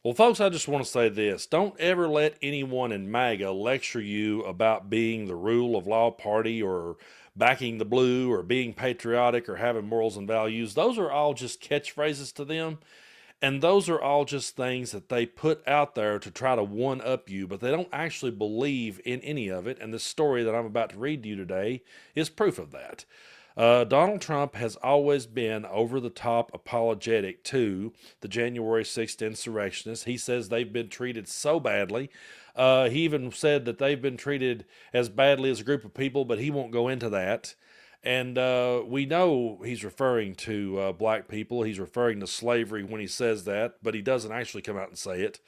Well, folks, I just want to say this. Don't ever let anyone in MAGA lecture you about being the rule of law party or backing the blue or being patriotic or having morals and values. Those are all just catchphrases to them. And those are all just things that they put out there to try to one up you, but they don't actually believe in any of it. And the story that I'm about to read to you today is proof of that. Donald Trump has always been over the top apologetic to the January 6th insurrectionists. He says they've been treated so badly. He even said that they've been treated as badly as a group of people, but he won't go into that. And we know he's referring to black people. He's referring to slavery when he says that, but he doesn't actually come out and say it.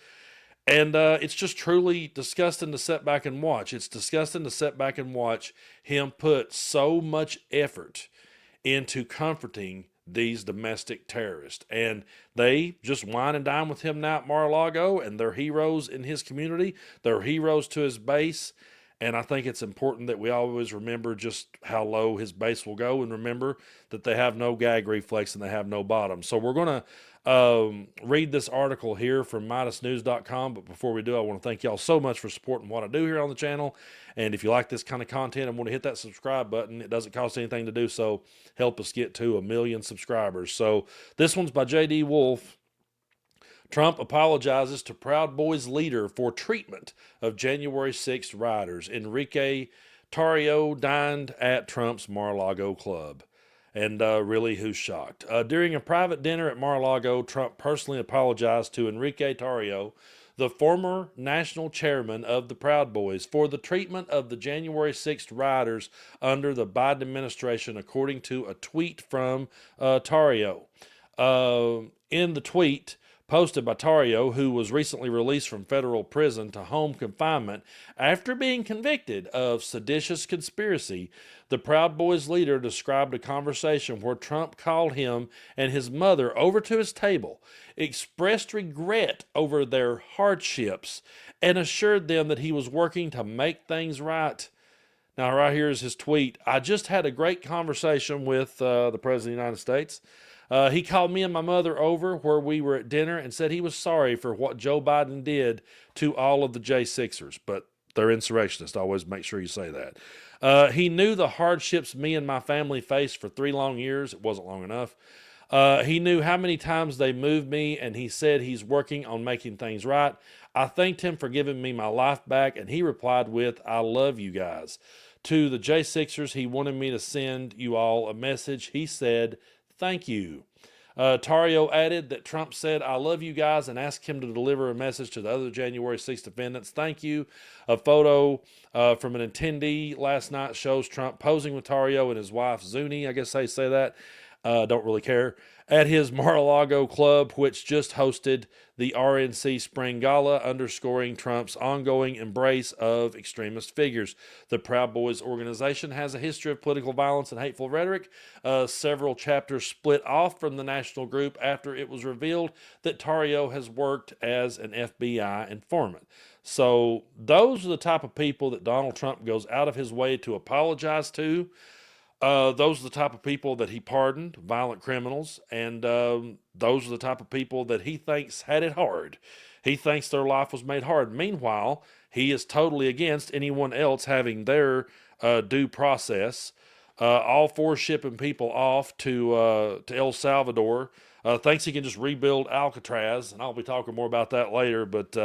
And it's just truly disgusting to sit back and watch. It's disgusting to sit back and watch him put so much effort into comforting these domestic terrorists. And they just wine and dine with him now at Mar-a-Lago, and they're heroes in his community. They're heroes to his base. And I think it's important that we always remember just how low his base will go and remember that they have no gag reflex and they have no bottom. So we're going to read this article here from MidasNews.com. But before we do, I want to thank y'all so much for supporting what I do here on the channel. And if you like this kind of content and want to hit that subscribe button, it doesn't cost anything to do so. Help us get to 1 million subscribers. So this one's by J.D. Wolf. Trump apologizes to Proud Boys leader for treatment of January 6th rioters. Enrique Tarrio dined at Trump's Mar-a-Lago club. And really, who's shocked? During a private dinner at Mar-a-Lago, Trump personally apologized to Enrique Tarrio, the former national chairman of the Proud Boys, for the treatment of the January 6th rioters under the Biden administration, according to a tweet from Tarrio. In the tweet, posted by Tarrio, who was recently released from federal prison to home confinement after being convicted of seditious conspiracy, the Proud Boys leader described a conversation where Trump called him and his mother over to his table, expressed regret over their hardships, and assured them that he was working to make things right. Now, right here is his tweet. I just had a great conversation with the President of the United States. He called me and my mother over where we were at dinner and said he was sorry for what Joe Biden did to all of the J6ers, but they're insurrectionists. Always make sure you say that. He knew the hardships me and my family faced for 3 long years. It wasn't long enough. He knew how many times they moved me, and he said he's working on making things right. I thanked him for giving me my life back, and he replied with, I love you guys. To the J6ers, he wanted me to send you all a message. He said, thank you. Tarrio added that Trump said, I love you guys, and asked him to deliver a message to the other January 6th defendants. Thank you. A photo from an attendee last night shows Trump posing with Tarrio and his wife, Zuni, I guess they say that. Don't really care. At his Mar-a-Lago club, which just hosted the RNC Spring Gala, underscoring Trump's ongoing embrace of extremist figures. The Proud Boys organization has a history of political violence and hateful rhetoric. Several chapters split off from the national group after it was revealed that Tarrio has worked as an FBI informant. So those are the type of people that Donald Trump goes out of his way to apologize to. Those are the type of people that he pardoned, violent criminals, and those are the type of people that he thinks had it hard. He thinks their life was made hard. Meanwhile, he is totally against anyone else having their due process. All for shipping people off to El Salvador. Thinks he can just rebuild Alcatraz, and I'll be talking more about that later. But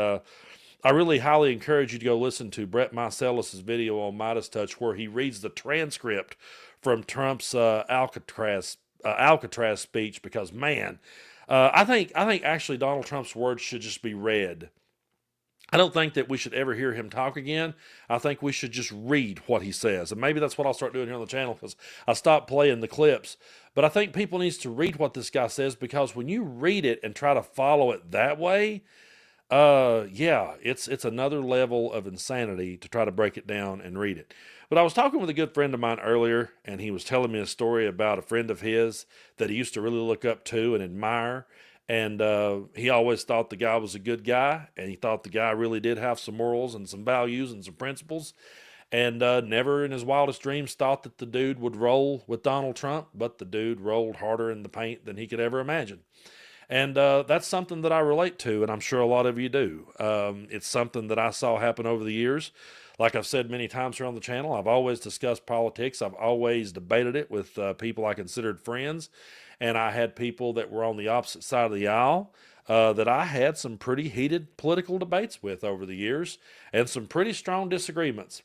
I really highly encourage you to go listen to Brett Meiselas' video on Midas Touch, where he reads the transcript from Trump's Alcatraz speech. Because man, I think actually Donald Trump's words should just be read. I don't think that we should ever hear him talk again. I think we should just read what he says. And maybe that's what I'll start doing here on the channel, because I stopped playing the clips. But I think people needs to read what this guy says, because when you read it and try to follow it that way, yeah, it's another level of insanity to try to break it down and read it. But I was talking with a good friend of mine earlier, and he was telling me a story about a friend of his that he used to really look up to and admire. And he always thought the guy was a good guy, and he thought the guy really did have some morals and some values and some principles. And never in his wildest dreams thought that the dude would roll with Donald Trump, but the dude rolled harder in the paint than he could ever imagine. And that's something that I relate to, and I'm sure a lot of you do. It's something that I saw happen over the years. Like I've said many times here on the channel, I've always discussed politics. I've always debated it with people I considered friends. And I had people that were on the opposite side of the aisle that I had some pretty heated political debates with over the years and some pretty strong disagreements.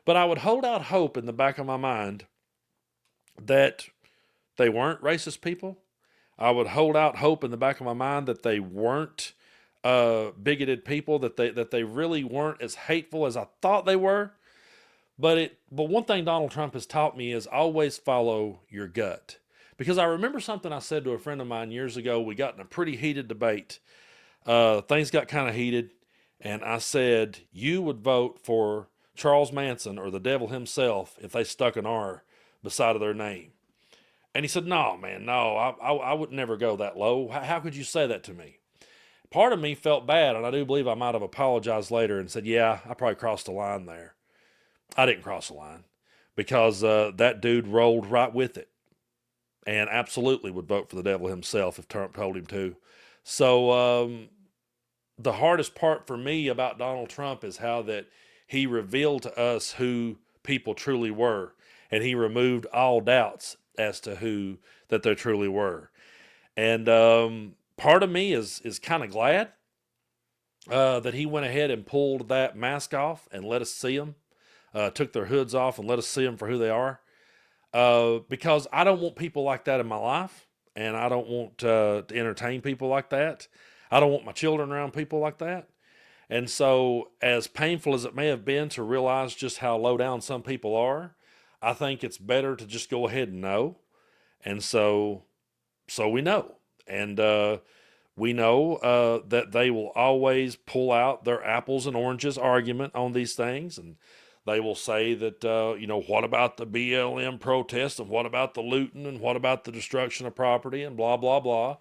But I would hold out hope in the back of my mind that they weren't racist people. I would hold out hope in the back of my mind that they weren't bigoted people, that they really weren't as hateful as I thought they were. But one thing Donald Trump has taught me is always follow your gut. Because I remember something I said to a friend of mine years ago. We got in a pretty heated debate. Things got kind of heated, and I said, you would vote for Charles Manson or the devil himself if they stuck an R beside of their name. And he said, no, man, no, I would never go that low. How could you say that to me? Part of me felt bad, and I do believe I might have apologized later and said, yeah, I probably crossed the line there. I didn't cross the line because that dude rolled right with it and absolutely would vote for the devil himself if Trump told him to. So the hardest part for me about Donald Trump is how that he revealed to us who people truly were, and he removed all doubts as to who that they truly were. And part of me is kind of glad that he went ahead and pulled that mask off and let us see them, took their hoods off and let us see them for who they are. Because I don't want people like that in my life, and I don't want to entertain people like that. I don't want my children around people like that. And so, as painful as it may have been to realize just how low down some people are, I think it's better to just go ahead and know. And so we know. And we know that they will always pull out their apples and oranges argument on these things. And they will say that, what about the BLM protests, and what about the looting, and what about the destruction of property, and blah, blah, blah.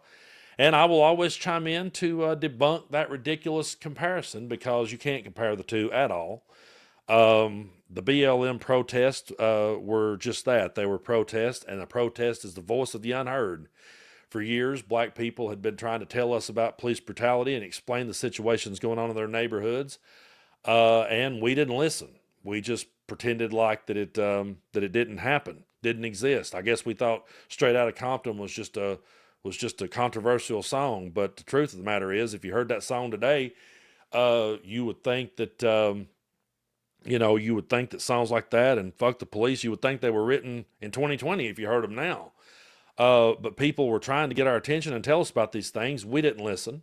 And I will always chime in to debunk that ridiculous comparison, because you can't compare the two at all. The BLM protests were just that. They were protests, and a protest is the voice of the unheard. For years, black people had been trying to tell us about police brutality and explain the situations going on in their neighborhoods, and we didn't listen. We just pretended like that it didn't happen, didn't exist. I guess we thought Straight Outta Compton was just a controversial song. But the truth of the matter is, if you heard that song today, you would think that songs like that and Fuck the Police, you would think they were written in 2020 if you heard them now. But people were trying to get our attention and tell us about these things. We didn't listen,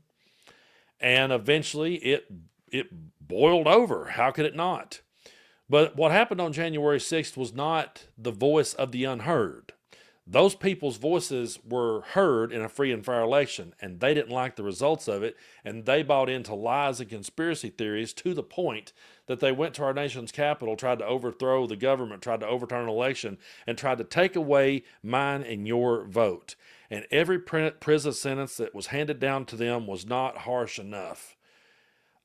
and eventually it boiled over. How could it not? But what happened on January 6th was not the voice of the unheard. Those people's voices were heard in a free and fair election, and they didn't like the results of it, and they bought into lies and conspiracy theories to the point that they went to our nation's capital, tried to overthrow the government, tried to overturn an election, and tried to take away mine and your vote. And every prison sentence that was handed down to them was not harsh enough.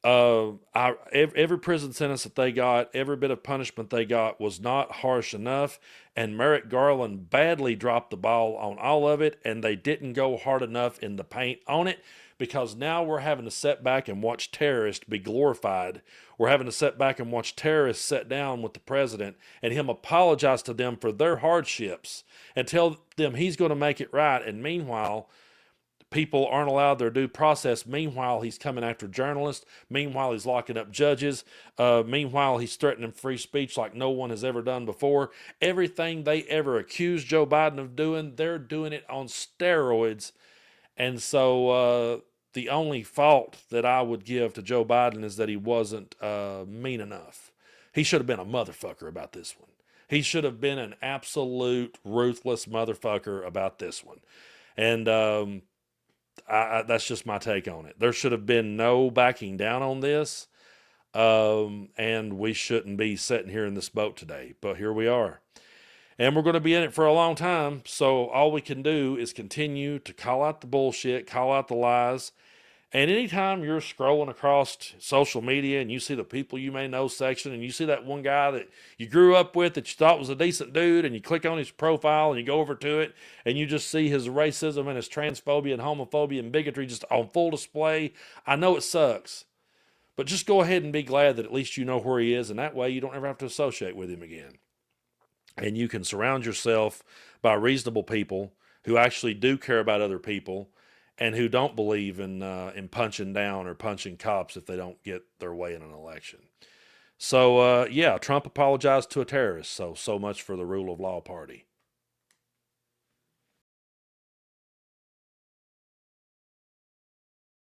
Every prison sentence that they got, every bit of punishment they got was not harsh enough, and Merrick Garland badly dropped the ball on all of it, and they didn't go hard enough in the paint on it, because now we're having to sit back and watch terrorists be glorified. We're having to sit back and watch terrorists sit down with the president and him apologize to them for their hardships and tell them he's going to make it right, and meanwhile, people aren't allowed their due process. Meanwhile, he's coming after journalists. Meanwhile, he's locking up judges. Meanwhile, he's threatening free speech like no one has ever done before. Everything they ever accused Joe Biden of doing, they're doing it on steroids. And so the only fault that I would give to Joe Biden is that he wasn't mean enough. He should have been a motherfucker about this one. He should have been an absolute ruthless motherfucker about this one. And that's just my take on it. There should have been no backing down on this, and we shouldn't be sitting here in this boat today. But here we are, and we're going to be in it for a long time. So all we can do is continue to call out the bullshit, call out the lies, And anytime you're scrolling across social media and you see the people you may know section and you see that one guy that you grew up with that you thought was a decent dude and you click on his profile and you go over to it and you just see his racism and his transphobia and homophobia and bigotry just on full display, I know it sucks. But just go ahead and be glad that at least you know where he is, and that way you don't ever have to associate with him again. And you can surround yourself by reasonable people who actually do care about other people and who don't believe in punching down or punching cops if they don't get their way in an election. So yeah, Trump apologized to a terrorist. So much for the rule of law party.